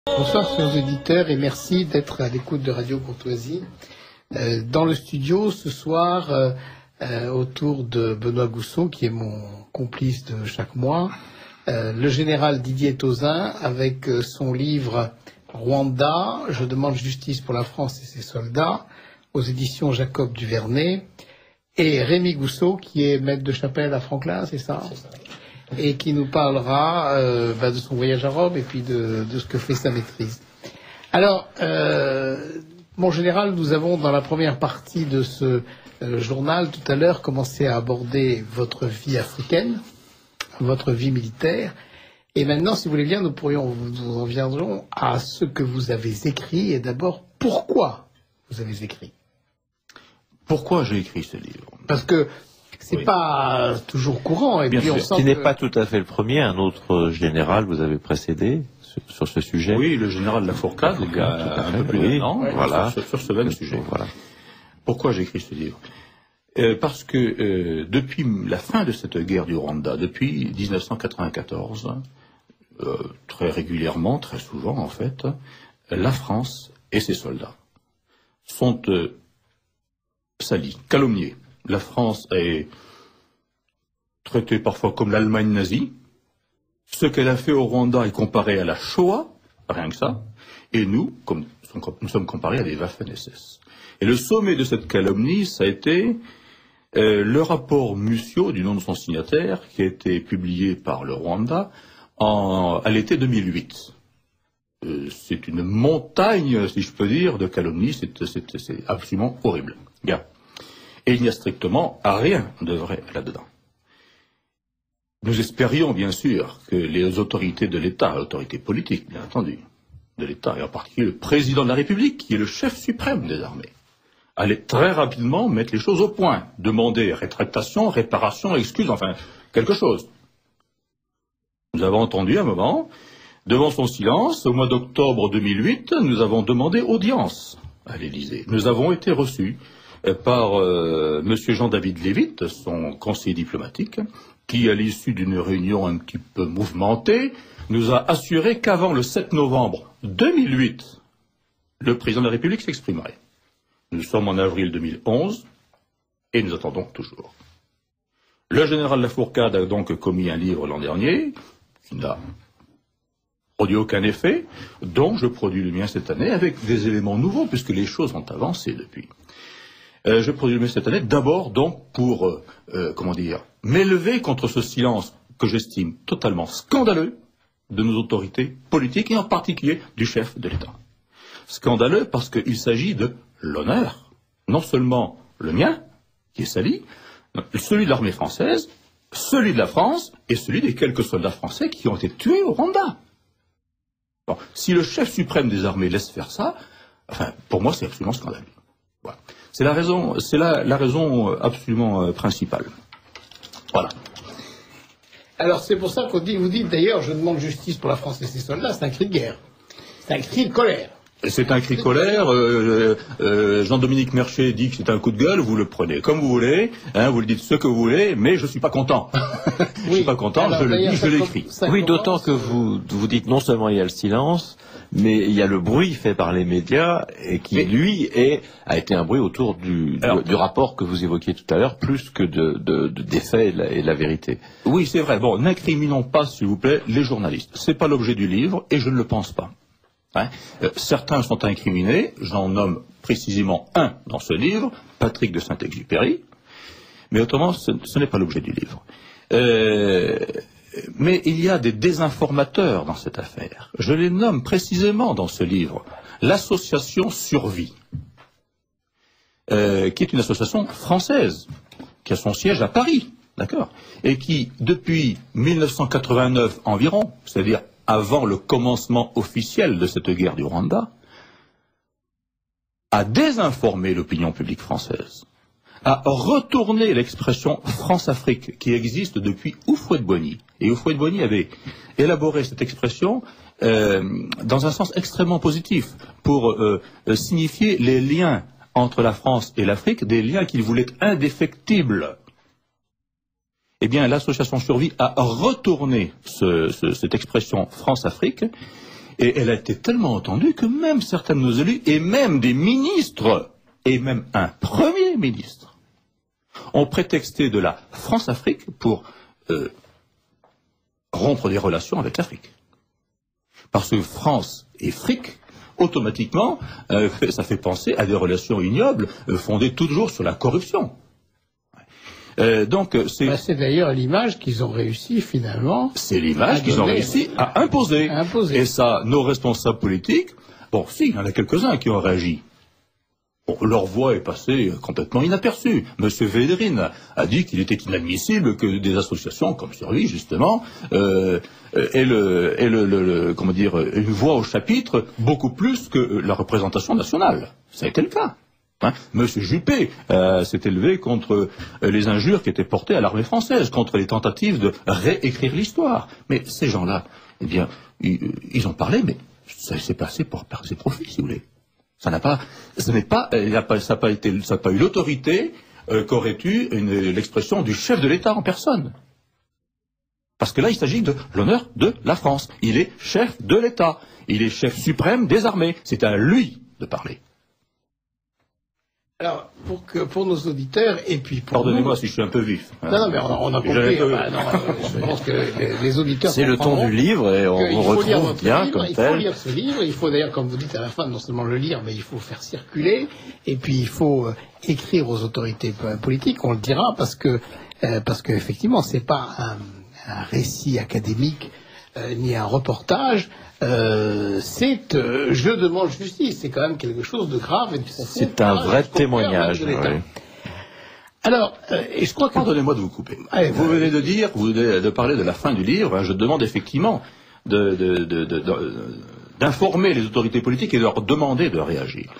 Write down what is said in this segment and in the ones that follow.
Bonsoir chers auditeurs et merci d'être à l'écoute de Radio Courtoisie. Dans le studio ce soir, autour de Benoît Gousseau, qui est mon complice de chaque mois, le général Didier Tauzin avec son livre Rwanda, je demande justice pour la France et ses soldats, aux éditions Jacob Duvernay, et Rémi Gousseau, qui est maître de chapelle à Franklin, c'est ça? C'est ça. Et qui nous parlera de son voyage à Rome et puis de ce que fait sa maîtrise. Alors, mon général, nous avons dans la première partie de ce journal tout à l'heure commencé à aborder votre vie africaine, votre vie militaire. Et maintenant, si vous voulez bien, nous en viendrons à ce que vous avez écrit et d'abord pourquoi vous avez écrit. Pourquoi j'ai écrit ce livre? Parce que c'est pas toujours courant. Et bien puis sûr. on sent qui n'est pas tout à fait le premier. Un autre général vous avez précédé sur ce sujet. Oui, le général Lafourcade, il y a un peu plus d'un an, voilà. sur ce même sujet. Voilà. Pourquoi j'ai écrit ce livre? Parce que depuis la fin de cette guerre du Rwanda, depuis 1994, très régulièrement, très souvent en fait, la France et ses soldats sont salis, calomniés. La France est traitée parfois comme l'Allemagne nazie. Ce qu'elle a fait au Rwanda est comparé à la Shoah, rien que ça. Et nous, nous sommes comparés à des Waffen-SS. Et le sommet de cette calomnie, ça a été le rapport Mussio, du nom de son signataire, qui a été publié par le Rwanda à l'été 2008. C'est une montagne, si je peux dire, de calomnie. C'est absolument horrible. Bien. Et il n'y a strictement rien de vrai là-dedans. Nous espérions, bien sûr, que les autorités de l'État, autorités politiques, bien entendu, de l'État, et en particulier le président de la République, qui est le chef suprême des armées, allaient très rapidement mettre les choses au point, demander rétractation, réparation, excuse, enfin, quelque chose. Nous avons entendu un moment, devant son silence, au mois d'octobre 2008, nous avons demandé audience à l'Élysée. Nous avons été reçus par M. Jean-David Lévit, son conseiller diplomatique, qui, à l'issue d'une réunion un petit peu mouvementée, nous a assuré qu'avant le 7 novembre 2008, le président de la République s'exprimerait. Nous sommes en avril 2011 et nous attendons toujours. Le général Lafourcade a donc commis un livre l'an dernier, qui n'a produit aucun effet, donc je produis le mien cette année avec des éléments nouveaux, puisque les choses ont avancé depuis. Je produis le mien cette année, d'abord donc pour, m'élever contre ce silence que j'estime totalement scandaleux de nos autorités politiques et en particulier du chef de l'État. Scandaleux parce qu'il s'agit de l'honneur, non seulement le mien, qui est sali, celui de l'armée française, celui de la France et celui des quelques soldats français qui ont été tués au Rwanda. Bon, si le chef suprême des armées laisse faire ça, enfin, pour moi c'est absolument scandaleux. Voilà. C'est la raison absolument principale. Voilà. Alors c'est pour ça vous dites d'ailleurs, je demande justice pour la France et ses soldats, c'est un cri de guerre. C'est un cri de colère. C'est un cri de colère. Jean-Dominique Merchet dit que c'est un coup de gueule. Vous le prenez comme vous voulez, hein, vous le dites ce que vous voulez, mais je suis pas content. Je suis pas content. Alors, je le dis, je l'écris. Oui, d'autant que vous dites non seulement il y a le silence, mais il y a le bruit fait par les médias et qui lui a été un bruit autour du rapport que vous évoquiez tout à l'heure, plus que des faits et la vérité. Oui, c'est vrai. Bon, n'incriminons pas, s'il vous plaît, les journalistes. C'est pas l'objet du livre et je ne le pense pas. Hein. Certains sont incriminés, j'en nomme précisément un dans ce livre, Patrick de Saint-Exupéry, mais autrement ce n'est pas l'objet du livre. Mais il y a des désinformateurs dans cette affaire. Je les nomme précisément dans ce livre. L'association Survie, qui est une association française, qui a son siège à Paris, d'accord, et qui, depuis 1989 environ, c'est-à-dire avant le commencement officiel de cette guerre du Rwanda, a désinformé l'opinion publique française, a retourné l'expression France-Afrique qui existe depuis Houphouët-Boigny. Et Houphouët-Boigny avait élaboré cette expression dans un sens extrêmement positif pour signifier les liens entre la France et l'Afrique, des liens qu'il voulait indéfectibles. Eh bien, l'association Survie a retourné cette expression France-Afrique Et elle a été tellement entendue que même certains de nos élus, et même des ministres, et même un Premier ministre, ont prétexté de la France-Afrique pour rompre des relations avec l'Afrique. Parce que France et Afrique, automatiquement, ça fait penser à des relations ignobles fondées toujours sur la corruption. Donc c'est d'ailleurs l'image qu'ils ont réussi finalement. C'est l'image qu'ils ont réussi à imposer. Et ça, nos responsables politiques, bon, si, il y en a quelques-uns qui ont réagi. Bon, leur voix est passée complètement inaperçue. Monsieur Védrine a dit qu'il était inadmissible que des associations comme Survie, justement, aient comment dire, une voix au chapitre beaucoup plus que la représentation nationale. Ça a été le cas. Monsieur Juppé s'est élevé contre les injures qui étaient portées à l'armée française, contre les tentatives de réécrire l'histoire. Mais ces gens-là, eh bien, ils ont parlé, mais ça s'est passé pour ses profits, si vous voulez. Ça n'a pas eu l'autorité qu'aurait eu l'expression du chef de l'État en personne. Parce que là, il s'agit de l'honneur de la France. Il est chef de l'État. Il est chef suprême des armées. C'est à lui de parler. Alors, pour nos auditeurs, et puis pour Pardonnez-moi si je suis un peu vif. Non, mais on a compris. Je pense que les auditeurs... C'est le ton du livre, et on retrouve bien comme tel. Il faut lire ce livre, il faut d'ailleurs, comme vous dites à la fin, non seulement le lire, mais il faut faire circuler, et puis il faut écrire aux autorités politiques, on le dira, parce que effectivement, c'est pas un récit académique, ni un reportage, c'est je demande justice, c'est quand même quelque chose de grave et de profond. C'est un vrai témoignage. Oui. Alors, et je crois que... Pardonnez-moi de vous couper. Allez, vous venez de parler de la fin du livre. Je demande effectivement d'informer les autorités politiques et de leur demander de réagir.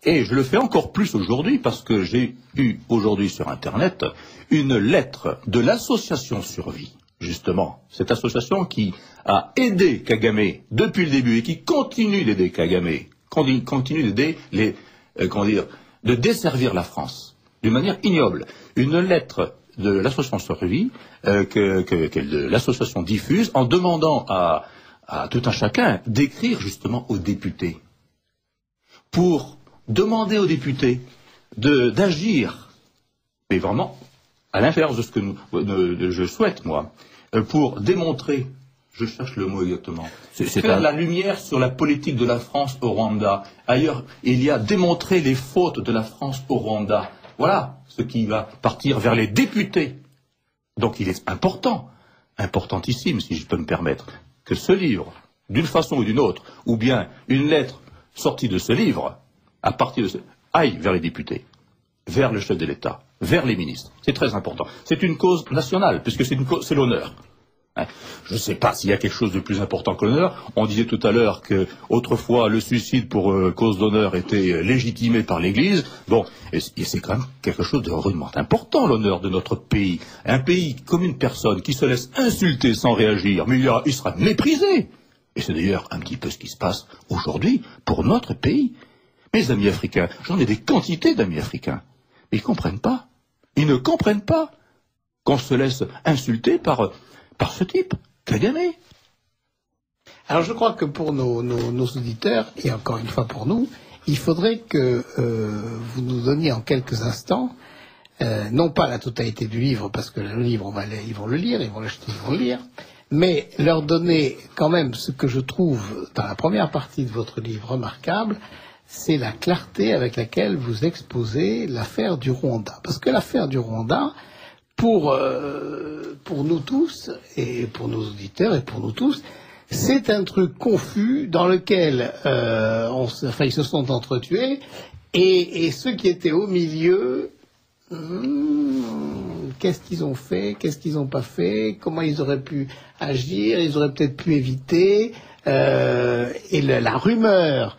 Et je le fais encore plus aujourd'hui parce que j'ai eu aujourd'hui sur Internet une lettre de l'association Survie. Justement, cette association qui a aidé Kagame depuis le début et qui continue d'aider Kagame, continue d'aider de desservir la France d'une manière ignoble. Une lettre de l'association Survie que l'association diffuse en demandant à tout un chacun d'écrire justement aux députés pour demander aux députés d'agir, mais vraiment à l'inverse de ce que je souhaite moi. Pour démontrer, je cherche le mot exactement, faire la lumière sur la politique de la France au Rwanda. Ailleurs, il y a démontré les fautes de la France au Rwanda. Voilà ce qui va partir vers les députés. Donc il est importantissime, si je peux me permettre, que ce livre, d'une façon ou d'une autre, ou bien une lettre sortie de ce livre, aille vers les députés, vers le chef de l'État, vers les ministres. C'est très important. C'est une cause nationale, puisque c'est l'honneur. Je ne sais pas s'il y a quelque chose de plus important que l'honneur. On disait tout à l'heure que autrefois le suicide pour cause d'honneur était légitimé par l'Église. Bon, et c'est quand même quelque chose de rudement important, l'honneur de notre pays. Un pays comme une personne qui se laisse insulter sans réagir, mais il sera méprisé. Et c'est d'ailleurs un petit peu ce qui se passe aujourd'hui pour notre pays. Mes amis africains, j'en ai des quantités d'amis africains. Mais ils ne comprennent pas. Ils ne comprennent pas qu'on se laisse insulter par ce type, Kagame. Alors je crois que pour nos auditeurs, et encore une fois pour nous, il faudrait que vous nous donniez en quelques instants, non pas la totalité du livre, parce que le livre, ils vont le lire, ils vont l'acheter, ils vont le lire, mais leur donner quand même ce que je trouve dans la première partie de votre livre remarquable, c'est la clarté avec laquelle vous exposez l'affaire du Rwanda. Parce que l'affaire du Rwanda, pour nous tous, et pour nos auditeurs, et pour nous tous, c'est un truc confus dans lequel ils se sont entretués, et ceux qui étaient au milieu, qu'est-ce qu'ils ont fait, qu'est-ce qu'ils n'ont pas fait, comment ils auraient pu agir, ils auraient peut-être pu éviter, et la rumeur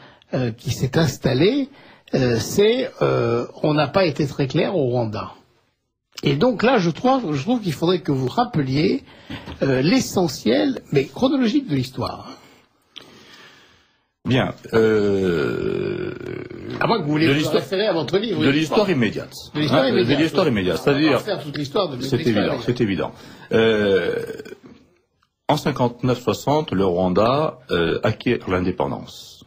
qui s'est installée, c'est on n'a pas été très clair au Rwanda. Et donc là, je trouve qu'il faudrait que vous rappeliez l'essentiel, mais chronologique de l'histoire. Bien. À moins que vous vouliez vous référer à votre livre. De l'histoire immédiate. De l'histoire immédiate. C'est-à-dire. Faire toute l'histoire de C'est évident. en 59-60, le Rwanda acquiert l'indépendance.